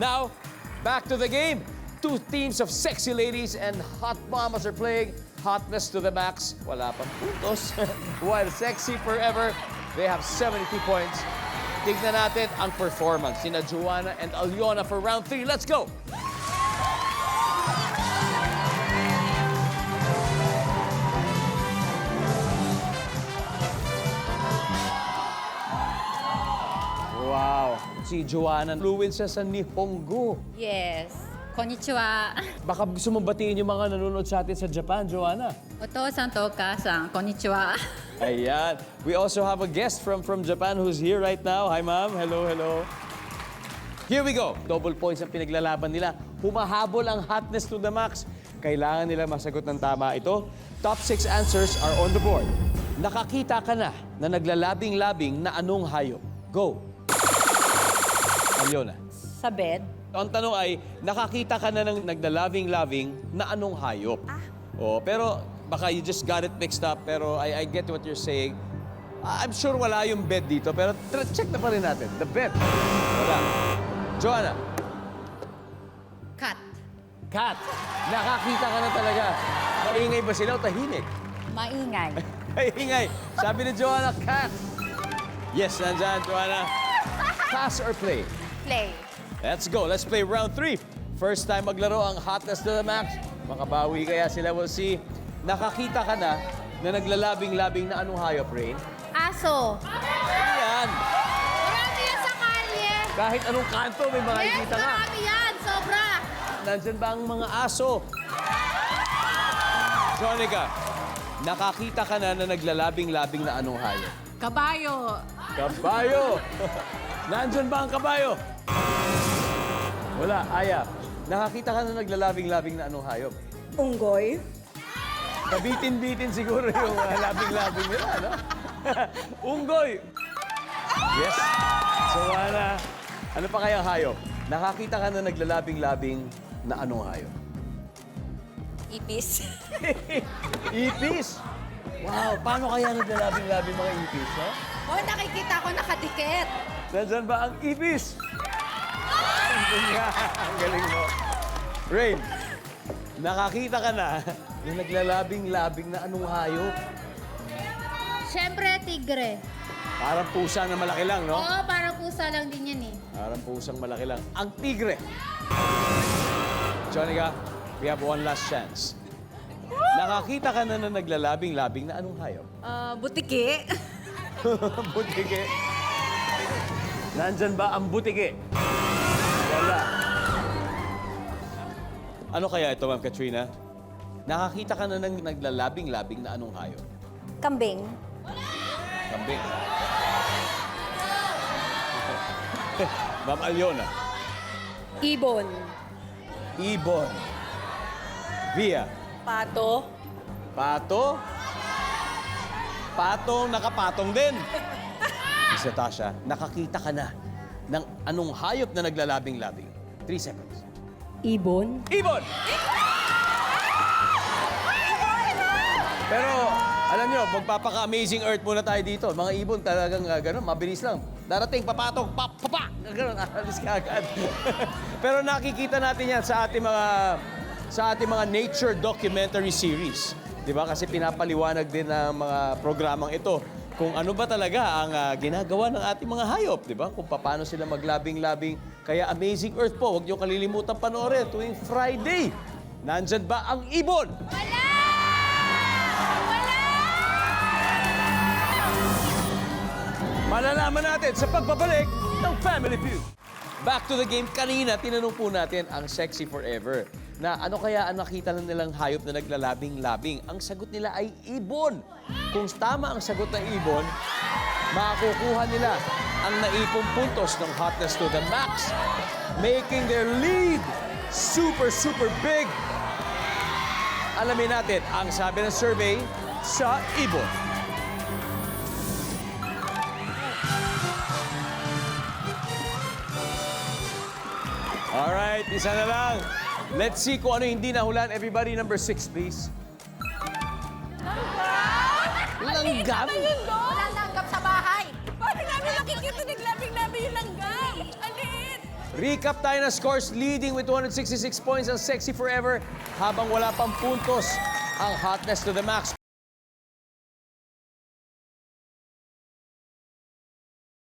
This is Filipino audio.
Now, back to the game. Two teams of sexy ladies and hot mamas are playing. Hotness to the max. Wala pang puntos. While sexy forever, they have 72 points. Tignan natin ang performance ni Joanna and Aliona for round 3. Let's go! Wow! Si Joanna, fluent siya sa Nihongo. Yes. Konnichiwa. Baka gusto mong batiin yung mga nanonood sa atin sa Japan, Joanna. Oto-san to oka-san, konnichiwa. Ayan. We also have a guest from Japan who's here right now. Hi, ma'am. Hello, hello. Here we go. Double points ang pinaglalaban nila. Humahabol ang hotness to the max. Kailangan nila masagot ng tama ito. Top 6 answers are on the board. Nakakita ka na naglalabing-labing na anong hayop? Go. Aliona. Sa bed. Ang tanong ay, nakakita ka na ng naglalabing-labing na anong hayop? Oh, pero baka you just got it mixed up, pero I get what you're saying. I'm sure wala yung bed dito, pero check na pa rin natin. The bed. Wala. Joanna. Cat. Cat. Nakakita ka na talaga. Maingay ba sila o tahimik? Maingay. Maingay. Sabi ni Joanna, cat. Yes, nandyan, Joanna. Pass or play? Play. Let's go. Let's play round 3. First time maglaro ang hotness to the max. Makabawi kaya sila, we'll see. Nakakita ka na naglalabing-labing na anong hayop, Rain? Aso. Yan. Marami yan sa kalye. Kahit anong kanto, may mga ikita ka. marami yan. Sobra. Nandyan ba ang mga aso? Jonica, nakakita ka na naglalabing-labing na anong hayop? Kabayo. Kabayo! Nandyan ba ang kabayo? Wala, Aya. Nakakita ka na naglalabing-labing na anong hayop? Unggoy. Kabitin-bitin siguro yung labing-labing nila, no? Unggoy! Yes. Joanna, ano pa kayang hayop? Nakakita ka na naglalabing-labing na anong hayop? Ipis. Ipis! Wow, paano kaya naglalabing-labing mga ipis, ha? Oh, nakikita ko nakadikit. Nandyan ba ang ipis? Ang galing mo. Rain, nakakita ka na yung naglalabing-labing na anong hayop? Siyempre, tigre. Parang pusa na malaki lang, no? Oo, parang pusa lang din yan eh. Parang pusang malaki lang. Ang tigre. Jonica, we have one last chance. Nakakita ka na naglalabing-labing na anong hayop? Butiki. Butike. Nandyan ba ang butike? Wala. Ano kaya ito, Ma'am Katrina? Nakakita ka na ng naglalabing-labing na anong hayop? Kambing. Kambing. Ma'am Aliona. Ibon. Ibon. Via. Pato. Pato. Patong nakapatong din. Miss Natasha, nakakita ka na ng anong hayop na naglalabing-labing? 3 seconds. Ibon. Ibon! Pero, alam nyo, magpapaka-amazing earth muna tayo dito. Mga ibon talagang gano'n, mabilis lang. Darating, papatong, papa! Gano'n, alis ka agad. Pero nakikita natin yan sa ating mga nature documentary series. Di ba? Kasi pinapaliwanag din ng mga programang ito kung ano ba talaga ang ginagawa ng ating mga hayop, di ba? Kung paano sila maglabing-labing. Kaya Amazing Earth po, huwag niyo kalilimutan panoorin tuwing Friday. Nandyan ba ang ibon? Wala! Malalaman natin sa pagbabalik ng Family Feud. Back to the game. Kanina, tinanong po natin ang Sexy Forever na ano kaya ang nakita na nilang hayop na naglalabing-labing. Ang sagot nila ay ibon. Kung tama ang sagot ng ibon, makukuha nila ang naipong puntos ng hotness to the max, making their lead super big. Alamin natin ang sabi ng survey sa ibon. Alright, isa na lang. Let's see kung ano hindi nahulaan. Everybody, number 6, please. Langgam? Walang langgam sa bahay. Parang namin nakikita naglabing-labi yung langgam. Ang liit. Recap tayo ng scores. Leading with 266 points ang Sexy Forever habang wala pang puntos ang Hotness to the Max.